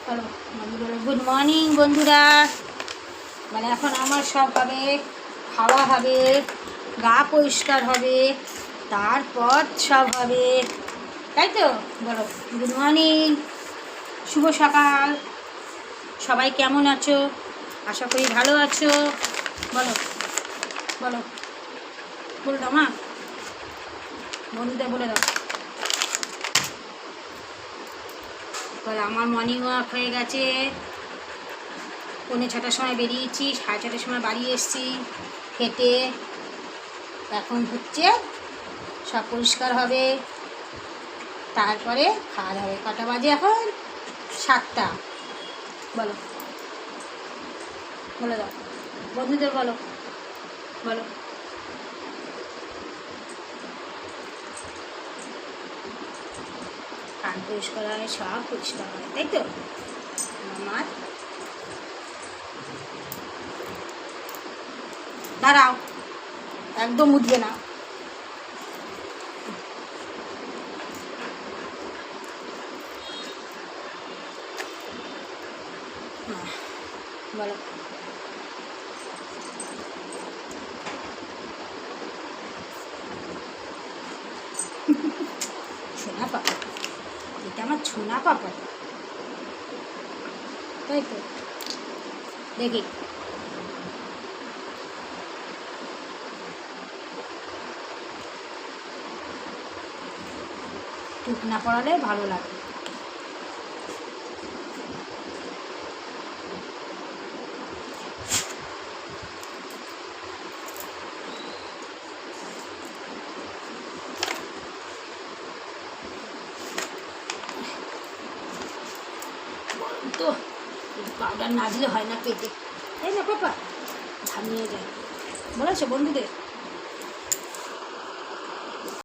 চলো বন্ধুরা, good morning বন্ধুরা। মানে এখন আমার সব হবে, খাওয়া হবে, গা পরিষ্কার হবে, তারপর সব হবে, তাই তো? বলো গুড মর্নিং, শুভ সকাল। সবাই কেমন আছো? আশা করি ভালো আছো। বলো বলো, বলে দাও মা, বন্ধুদের বলে দাও। বলে আমার মর্নিং ওয়াক হয়ে গেছে, 6:45 সময় বেরিয়েছি, 6:30 সময় বাড়ি এসেছি হেঁটে। এখন হচ্ছে সব পরিষ্কার হবে, তারপরে খাওয়া দাওয়া হবে। কটা বাজে এখন? 7টা। বলো বলে দাও, বন্ধুদের বলো বলো। কান পরিষ্কার হয়, সব পরিষ্কার হয়, তাই তো? আমার দাঁড়াও, একদম উঠবে না। বলো ছোনা পাপা, এটা আমার ছোনা পাপা, তাই তো? দেখি টুক না পড়ালে ভালো লাগে। তো পাউডার না দিলে হয় না পেটে, তাই না পাপা? ঘামিয়ে যায়, বলেছো বন্ধুদের?